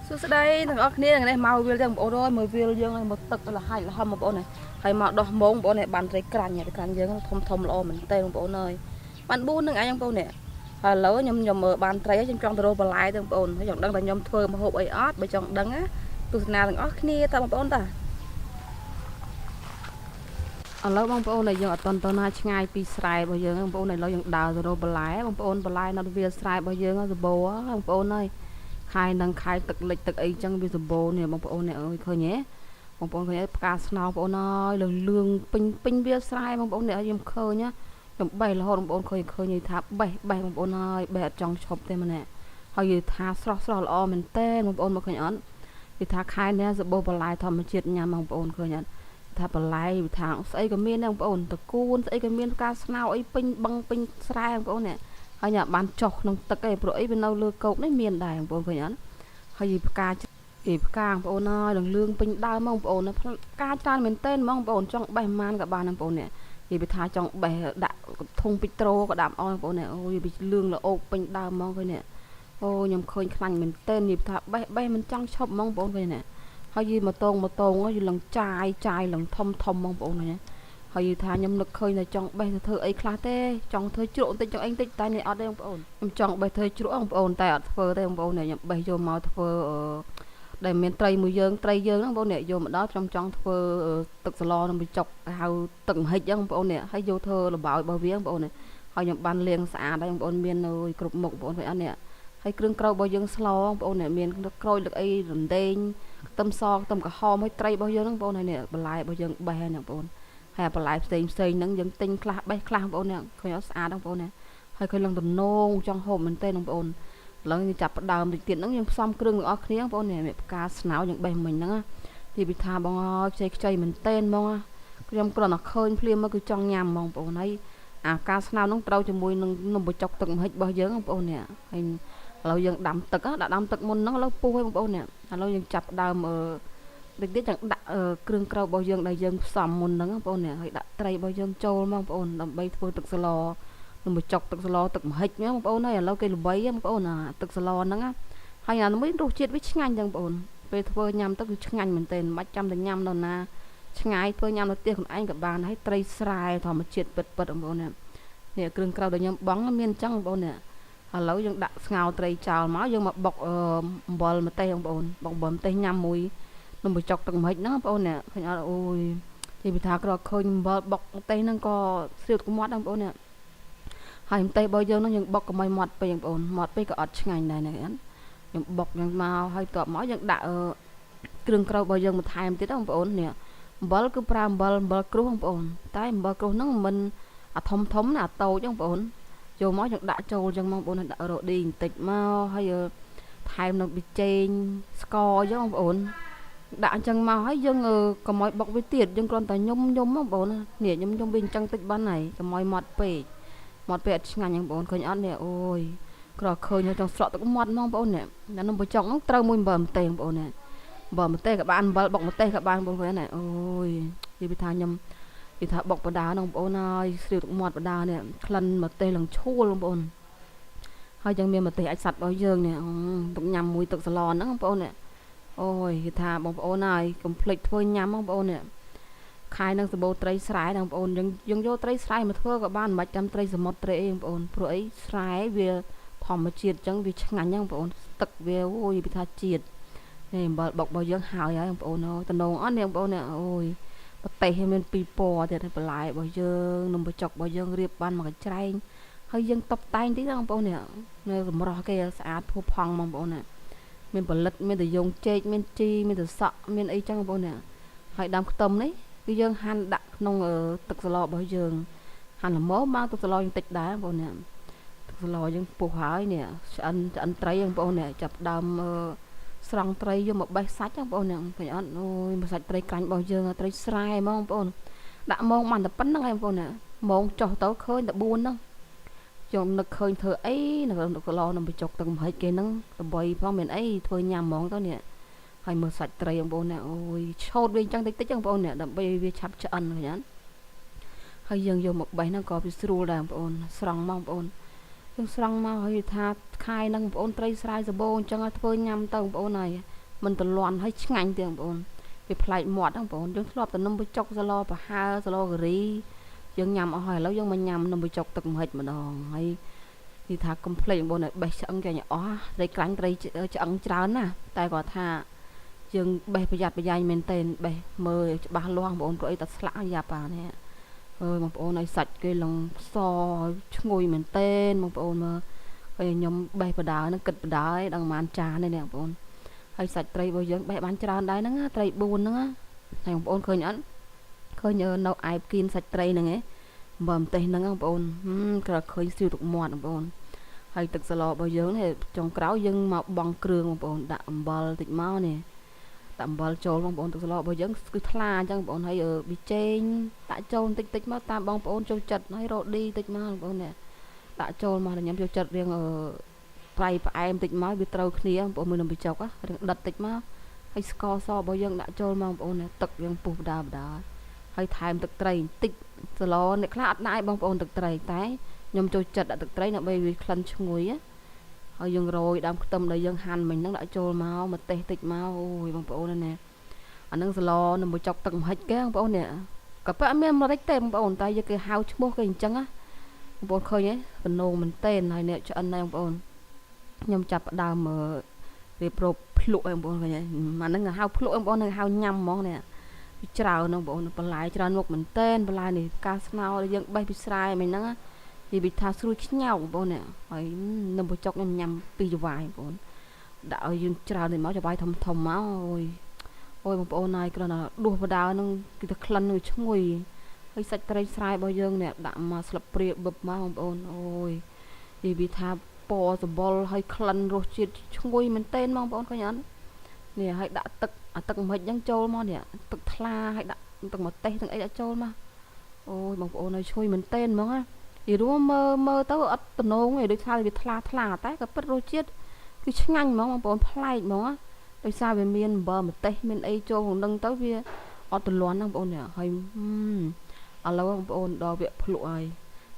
សួស្តីទាំងអស់គ្នាថ្ងៃនេះមកវាលទាំងបងប្អូនមើលវាលយើងមកទឹកលហាច់លហំបងប្អូនហើយមកដោះម៉ងបងប្អូនបានត្រីក្រាញ់យើងធំល្អមែនទេបងប្អូនអើយបាន4នឹងអញបងប្អូននេះហើយឥឡូវខ្ញុំមើលបានត្រីខ្ញុំចង់ទៅរកបន្លែទេបងប្អូនហើយចង់ដឹងថាខ្ញុំធ្វើម្ហូបអីអត់បើចង់ដឹងណាទស្សនាទាំងអស់គ្នាតើបងប្អូនតាឥឡូវបងប្អូនយើងអត់តណាឆ្ងាយពីស្រែរបស់យើងបងប្អូនឥឡូវយើងដើរទៅរកបន្លែបងប្អូនបន្លែនៅវាលស្រែរបស់យើងសបោបងប្អូនអើយខែនឹងខែទឹកលិចទឹកអីចឹងវាសម្បូរនេះបងប្អូននេះអើយឃើញទេបងប្អូនឃើញផ្កាស្នោបងប្អូនអើយលឿងពេញវាស្រែបងប្អូននេះខ្ញុំឃើញខ្ញុំបេះរហូតបងប្អូនឃើញថាបេះបងប្អូនអើយបេះអត់ចង់ឈប់ទេម្នាក់ហើយនិយាយថាស្រស់ល្អមែនទេបងប្អូនមកឃើញអត់និយាយថាខែនេះសម្បូរបន្លែធម្មជាតិញ៉ាំបងប្អូនឃើញអត់ថាបន្លែថាស្អីក៏មានដែរបងប្អូនតកួនស្អីក៏មានផ្កាស្នោអីពេញបឹងពេញស្រែបងប្អូននេះហើយញ៉ាំបានចុះក្នុងទឹកឯងព្រោះអីវានៅលើគោកនេះមានដែរបងប្អូនឃើញអត់ហើយផ្កាបងប្អូនអើយលឿងពេញដើមបងប្អូនផ្កាច្រើនមែនទែនហ្មងបងប្អូនចង់បេះប្រហែលក៏បានបងប្អូននេះនិយាយថាចង់បេះដាក់ធុងពីត្រូក៏ដាក់អស់បងប្អូននេះអូយវាលឿងល្អោកពេញដើមហ្មងឃើញនេះអូខ្ញុំឃើញខ្លាញ់មែនទែននិយាយថាបេះមិនចង់ឈប់ហ្មងបងប្អូនឃើញនេះហើយយីម៉ូតូយីឡើងចាយឡើងធំបងប្អូននេះហើយយីថាខ្ញុំនឹកឃើញតែចង់បេះទៅធ្វើអីខ្លះទេចង់ធ្វើជ្រក់បន្តិចចង់អីបន្តិចតែនេះអត់ទេបងប្អូនខ្ញុំចង់បេះធ្វើជ្រក់បងប្អូនតែអត់ធ្វើទេបងប្អូនខ្ញុំបេះយកមកធ្វើដែលមានត្រីមួយយើងហ្នឹងបងប្អូននេះយកមកដល់ខ្ញុំចង់ធ្វើទឹកសឡនឹងបញ្ចុកហៅទឹកម្ហិចហ្នឹងបងប្អូននេះហើយយកធ្វើលបោយរបស់វាបងប្អូននេះហើយខ្ញុំបានលាងស្អាតហើយបងប្អូនមាននៅគ្រប់មុខបងប្អូនឃើញអត់នេះហើយគ្រឿងក្រៅរបស់យើងស្លបងប្អូននេះមានក្រូចលឹកអីរំដេងខ្ទឹមសខ្ទឹមក្រហមហើយត្រីរបស់យើងហ្នឹងបងប្អូនហើយនេះបន្លែរបស់យើងបេះហ្នឹងបងប្អូនហើយបន្លែផ្សេងហ្នឹងយើងទិញខ្លះបេះខ្លះបងប្អូននេះឃើញអត់ស្អាតបងប្អូននេះហើយឃើញឡើងតំណងចង់ហូបមែនទេបងប្អូនឡើងចាប់ផ្ដើមតិចទៀតហ្នឹងយើងផ្សំគ្រឿងទាំងអស់គ្នាបងប្អូននេះផ្កាស្នោយើងបេះមិញហ្នឹងទីពិថាបងអើយខ្ចីមែនទេហ្មងខ្ញុំគ្រាន់តែឃើញភ្លាមមកគឺចង់ញ៉ាំបងប្អូនហើយអាផ្កាស្នោហ្នឹងត្រូវជាមួយនឹងនំបញ្ចុកទឹកម្ហិចរបស់យើងបងប្អូននេះហើយឥឡូវយើងដាំទឹកដាក់ដាំទឹកមុនហ្នឹងឥឡូវពុះឲ្យបងប្អូននេះឥឡូវយើងចាប់ដើមតិចទៀតចាំដាក់គ្រឿងក្រៅរបស់យើងដែលយើងផ្សំមុនហ្នឹងបងប្អូននេះហើយដាក់ត្រីរបស់យើងចូលមកបងប្អូនដើម្បីធ្វើទឹកស្លនំបញ្ចុកទឹកស្លទឹកម្ហិចណាបងប្អូនហើយឥឡូវគេល្បីបងប្អូនអាទឹកស្លហ្នឹងហើយអាមួយរសជាតិវាឆ្ងាញ់ចឹងបងប្អូនពេលធ្វើញ៉ាំទៅគឺឆ្ងាញ់មែនទែនមិនបាច់ចាំតែញ៉ាំដល់ណាឆ្ងាយធ្វើញ៉ាំនៅផ្ទះខ្លួនឯងក៏បានហើយត្រីស្រែធម្មជាតិពិតបងប្អូននេះគ្រឿងក្រៅដែលខ្ញុំបងមានអញ្ចឹងបងប្អូននេះឥឡូវយើងដាក់ស្ងោរត្រីចោលមកយើងមកបុកអំបិលម្ទេសបងប្អូនបុកអំបិលម្ទេសញ៉ាំមួយនំបញ្ចុកទឹកម្ហិចហ្នឹងបងប្អូននេះឃើញអត់អូយនិយាយថាក្រឃើញអំបិលបុកម្ទេសហ្នឹងក៏ស្រៀតក្មាត់បងប្អូននេះហើយម្ទេសរបស់យើងហ្នឹងយើងបុកកុំឲ្យម៉ត់ពេកបងប្អូនម៉ត់ពេកក៏អត់ឆ្ងាញ់ដែរណាខ្ញុំបុកយ៉ាងមកហើយតបមកយើងដាក់គ្រឿងក្រៅរបស់យើងបន្ថែមទៀតបងប្អូននេះអំបិលគឺប្រើអំបិលគ្រួសបងប្អូនតែអំបិលគ្រួសហ្នឹងមិនអាធំណាអាតូចបងប្អូនចូលមកយើងដាក់ចូលចឹងបងប្អូនដាក់រ៉ូឌីបន្តិចមកហើយថែមនៅប៊ីចេងស្ករចឹងបងប្អូនដាក់អញ្ចឹងមកហើយយើងកុំឲ្យបុកវាទៀតយើងគ្រាន់តែញុំបងប្អូននេះញុំវាអញ្ចឹងតិចបានហើយកុំឲ្យម៉ត់ពេកអត់ឆ្ងាញ់បងប្អូនឃើញអត់នេះអូយក្រឃើញចង់ស្រក់ទឹកម៉ត់ហ្មងបងប្អូននេះនំបញ្ចុកហ្នឹងត្រូវមួយអំបិលម្ទេសបងប្អូននេះអំបិលម្ទេសក៏បានអំបិលបុកម្ទេសក៏បានបងប្អូនណាអូយនិយាយថាខ្ញុំនិយាយថាបុកបដាហ្នឹងបងប្អូនហើយស្រៀវទឹកមាត់បដានេះក្លិនម្ទេសឡើងឈួលបងប្អូនហើយយើងមានម្ទេសអាចសាត់របស់យើងនេះទុកញ៉ាំមួយទឹកសាឡនហ្នឹងបងប្អូននេះអូយគេថាបងប្អូនហើយកុំភ្លេចធ្វើញ៉ាំបងប្អូននេះខែនឹងសម្បូរត្រីស្រែបងប្អូនយើងយកត្រីស្រែមកធ្វើក៏បានមិនបាច់ចាំត្រីសមុទ្រត្រីអីបងប្អូនព្រោះអីស្រែវាធម្មជាតិអញ្ចឹងវាឆ្ងាញ់ហ្នឹងបងប្អូនទឹកវាអូយវាថាជាតិនេះអំបិលបុករបស់យើងហើយបងប្អូនអូតំណងអត់នេះបងប្អូនអូយប្រទេសមានពីរពណ៌ទៀតបន្លែរបស់យើងនំបញ្ចុករបស់យើងរៀបបានមកកញ្ច្រែងហើយយើងតុបតែងតិចបងប្អូននេះនៅសម្រស់គេស្អាតផូរផង់បងប្អូនមានផលិតមានតែយងចេកមានជីមានតែសក់មានអីចឹងបងប្អូនហើយដើមខ្ទឹមនេះគឺយើងហាន់ដាក់ក្នុងទឹកស្លរបស់យើងហាន់ល្មមមកទឹកស្លយើងតិចដែរបងប្អូនទឹកស្លយើងពុះហើយនេះឆ្អិនត្រីបងប្អូនចាប់ដើមស្រង់ត្រីយកមកបេះសាច់បងប្អូនឃើញអត់អូយសាច់ត្រីក្រាញ់របស់យើងត្រីស្រែហ្មងបងប្អូនដាក់ម៉ងបានតែប៉ុណ្្នឹងឯងបងប្អូនម៉ងចុះទៅឃើញតែ4ហ្នឹងខ្ញុំនឹកឃើញធ្វើអីនៅកន្លោនំបញ្ចុកទឹកម្ហិចគេហ្នឹងដើម្បីផងមានអីធ្វើញ៉ាំហ្មងទៅនេះហើយមើលសាច់ត្រីបងប្អូនអូយឆោតវាអញ្ចឹងតិចបងប្អូនដើម្បីវាឆាប់ឆ្អិនឃើញអត់ហើយយើងយកមកបេះហ្នឹងក៏វាស្រួលដែរបងប្អូនស្រង់មកបងប្អូនយើងស្រង់មកហើយថាខែហ្នឹងបងប្អូនត្រីស្រែសបោអញ្ចឹងឲ្យធ្វើញ៉ាំទៅបងប្អូនហើយ មិនតលាន់ហើយឆ្ងាញ់ទៀតបងប្អូនវាប្លែកមាត់បងប្អូនយើងធ្លាប់តែនំបញ្ចុកសឡប្រហើសឡការីយើងញ៉ាំអស់ហើយឥឡូវយើងមកញ៉ាំនំបញ្ចុកទឹកម្ហិចម្ដងហើយនិយាយថាកុំភ្លេចបងប្អូនឲ្យបេះឆ្អឹងចាញ់អស់ត្រីក្រាញ់ត្រីឆ្អឹងច្រើនណាតែគាត់ថាយើងបេះប្រយ័ត្នប្រយែងមែនទែនបេះមើលច្បាស់លាស់បងប្អូនព្រោះអីតែស្លាក់យ៉ាប់អានេះអើយបងប្អូនឲ្យសាច់គេឡើងសឈ្ងុយមែនទែនបងប្អូនមើលហើយខ្ញុំបេះបដាហ្នឹងគិតបដាឯងដល់ប្រហែលចាននេះបងប្អូនហើយសាច់ត្រីរបស់យើងបេះបានច្រើនដែរហ្នឹងត្រី4ហ្នឹងហើយបងប្អូនឃើញអត់ឃើញនៅឯបគៀនសាច់ត្រីហ្នឹងឯងមើលម្ទេសហ្នឹងបងប្អូនគ្រាន់ឃើញស្ទាវទឹកមាត់បងប្អូនហើយទឹកសឡរបស់យើងនេះចុងក្រោយយើងមកបង់គ្រឿងបងប្អូនដាក់អំបិលតិចមកនេះដាក់អំបិលចូលបងប្អូនទឹកសឡរបស់យើងគឺថ្លាអញ្ចឹងបងប្អូនហើយប៊ីចេងដាក់ចូលបន្តិចមកតាមបងប្អូនចូលចិត្តហើយរ៉ូឌីតិចមកបងប្អូននេះដាក់ចូលមកញ៉ាំចូលចិត្តរៀងប្រៃផ្អែមតិចមកវាត្រូវគ្នាបងប្អូនមើលនំបញ្ចុករៀងដិតតិចមកហើយស្ករសរបស់យើងដាក់ចូលមកបងប្អូនទឹករៀងពុះបដាបដាហើយថែមទឹកត្រីបន្តិចសឡអ្នកខ្លះអត់ដែរបងប្អូនទឹកត្រីតែខ្ញុំចូលចិត្តដាក់ទឹកត្រីដើម្បីវាក្លិនឈ្ងុយហើយយើងរោយដើមខ្ទឹមដែលយើងហាន់មិញហ្នឹងដាក់ចូលមកម្ទេសតិចមកអូយបងប្អូនណាអាហ្នឹងសឡនំបញ្ចុកទឹកម្ហិចគេបងប្អូននេះក៏ប៉ាមានអាមេរិកទេបងប្អូនតែយើងគេហៅឈ្មោះគេអញ្ចឹងណាបងប្អូនឃើញទេកណូមែនតេនហើយនេះឆ្អិនដែរបងប្អូនខ្ញុំចាប់ផ្ដើមរៀបរាប់ភ្លក់បងប្អូនឃើញទេអាហ្នឹងហៅភ្លក់បងប្អូនហៅញ៉ាំហ្មងនេះវាច្រើនបងប្អូនបន្លែច្រើនមុខមែនតេនបន្លែនេះការស្ងោរយើងបេះពីស្រែមិញហ្នឹងនិយាយថាស្រួយខ្ញោកបងប្អូនហើយនំបញ្ចុកខ្ញុំញ៉ាំពីចវាយបងប្អូនដាក់ឲ្យយើងច្រើនទៅមកចវាយធំមកអូយបងប្អូនហើយគ្រាន់តែដួសបដាហ្នឹងគឺតែក្លិននឹងឈ្ងុយហើយសាច់ត្រីស្រែរបស់យើងនេះដាក់មកស្លឹកព្រាបឹបមកបងប្អូនអូយនិយាយថាពណ៌សម្បុរហើយក្លិនរសជាតិឈ្ងុយមែនតេនបងប្អូនឃើញអត់នេះហើយដាក់ទឹកអាទឹកម្ហិចហ្នឹងចូលមកនេះទឹកថ្លាហើយដាក់ទឹកម្ទេសទាំងអីដាក់ចូលមកអូយបងប្អូនហើយឈ្ងុយមែនតេនហ្មងណានិយាយរួមមើលទៅអត់តំណងទេដូចថាវាថ្លាតែក៏ពិតរសជាតិគឺឆ្ងាញ់ហ្មងបងប្អូនប្លែកហ្មងដោយសារវាមានអំបិលម្ទេសមានអីចូលក្នុងហ្នឹងទៅវាអត់ទលាន់ហ្នឹងបងប្អូនហើយឥឡូវបងប្អូនដល់វាភ្លក់ហើយ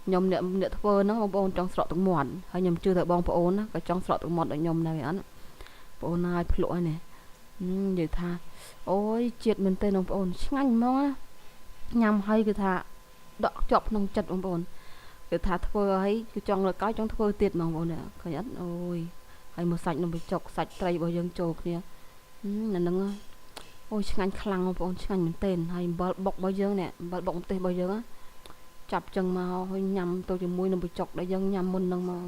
ខ្ញុំអ្នកធ្វើហ្នឹងបងប្អូនចង់ស្រក់ទឹកមាត់ហើយខ្ញុំជឿថាបងប្អូនណាក៏ចង់ស្រក់ទឹកមាត់ដូចខ្ញុំដែរអត់បងប្អូនហើយភ្លក់ហើយនេះនិយាយថាអូយជាតិមែនទេបងប្អូនឆ្ងាញ់ហ្មងណាញ៉ាំហើយគឺថាដកជាប់ក្នុងចិត្តបងប្អូនគឺថាធ្វើឲ្យគឺចង់លើកចង់ធ្វើទៀតបងប្អូនឃើញអត់អូយហើយមកសាច់នំបញ្ចុកសាច់ត្រីរបស់យើងចូលគ្នាអាហ្នឹងអូយឆ្ងាញ់ខ្លាំងបងប្អូនឆ្ងាញ់មែនទែនហើយអំបិលបុករបស់យើងនេះអំបិលបុកម្ទេសរបស់យើងចាប់ចឹងមកហើយញ៉ាំទៅជាមួយនំបញ្ចុកដែលយើងញ៉ាំមុនហ្នឹងមក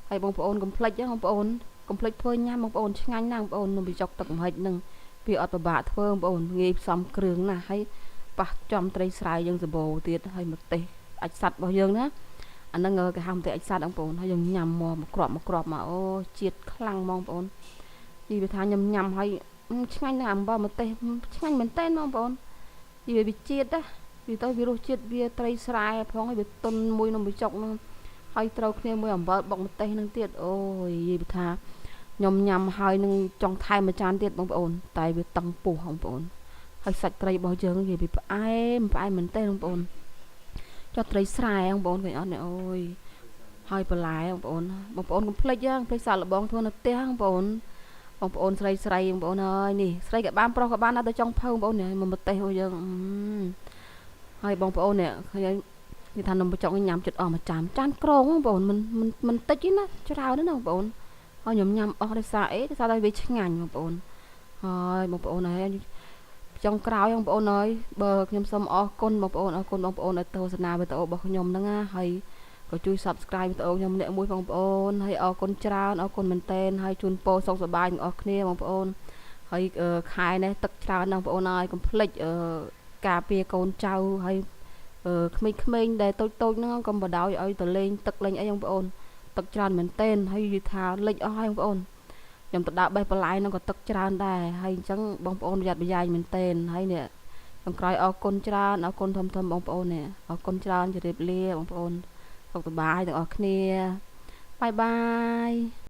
ហើយបងប្អូនកុំភ្លេចបងប្អូនកុំភ្លេចធ្វើញ៉ាំបងប្អូនឆ្ងាញ់ណាស់បងប្អូននំបញ្ចុកទឹកម្ហិចហ្នឹងវាអត់ពិបាកធ្វើបងប្អូនងាយផ្សំគ្រឿងណាស់ហើយប៉ះចំត្រីស្រែយើងសម្បូរទៀតហើយម្ទេសអាចសាច់របស់យើងណាអាហ្នឹងគេហៅម្ទេសអាចសាច់បងប្អូនហើយយើងញ៉ាំមកគ្រាប់មកអូជាតិខ្លាំងហ្មងបងប្អូននិយាយថាខ្ញុំញ៉ាំហើយឆ្ងាញ់ណាស់អំបិលម្ទេសឆ្ងាញ់មែនតើបងប្អូននិយាយវាជាតិណាវាទៅវារសជាតិវាត្រីស្រែផងហើយវាទុនមួយនំបញ្ចុកហ្នឹងហើយត្រូវគ្នាមួយអំបិលបុកម្ទេសហ្នឹងទៀតអូយនិយាយថាខ្ញុំញ៉ាំហើយនឹងចង់ថែមមួយចានទៀតបងប្អូនតែវាតឹងពោះបងប្អូនហើយសាច់ត្រីរបស់យើងនិយាយពីផ្អែមមែនតើបងប្អូនចុះត្រីស្រែបងប្អូនឃើញអត់នេះអូយហើយបន្លែបងប្អូនកុំភ្លេចភ្លេចសាកល្បងធ្វើនៅផ្ទះបងប្អូនស្រីបងប្អូនអើយនេះស្រីក៏បានប្រុសក៏បានដល់ទៅចង់ភៅបងប្អូននេះមកម្ទេសរបស់យើងហើយបងប្អូននេះឃើញនិយាយថានំបញ្ចុកញ៉ាំចិត្តអស់មួយចានក្រងបងប្អូនមិនតិចទេណាច្រើនណាបងប្អូនហើយខ្ញុំញ៉ាំអស់ដោយសារអីដោយសារតែវាឆ្ងាញ់បងប្អូនហើយបងប្អូនហើយចុងក្រោយបងប្អូនអើយបើខ្ញុំសូមអរគុណបងប្អូនដែលទស្សនាវីដេអូរបស់ខ្ញុំហ្នឹងណាហើយក៏ជួយ Subscribe វីដេអូខ្ញុំម្នាក់មួយបងប្អូនហើយអរគុណច្រើនអរគុណមែនតើហើយជូនពរសុខសប្បាយទាំងអស់គ្នាបងប្អូនហើយខែនេះទឹកច្រើនណាស់បងប្អូនហើយកុំភ្លេចការពារកូនចៅហើយក្មេងៗដែលតូចហ្នឹងកុំបដ ாய் ឲ្យទៅលេងទឹកលេងអីបងប្អូនទឹកច្រើនមែនតើហើយនិយាយថាលិចអស់ហើយបងប្អូនខ្ញុំទៅដើរបេះបន្លែហ្នឹងក៏ទឹកច្រើនដែរហើយអញ្ចឹងបងប្អូនប្រយ័ត្នប្រយែងមែនតើហើយនេះចុងក្រោយអរគុណច្រើនអរគុណធំបងប្អូននេះអរគុណច្រើនជម្រាបលាបងប្អូនសុខសប្បាយទាំងអស់គ្នាបាយបាយ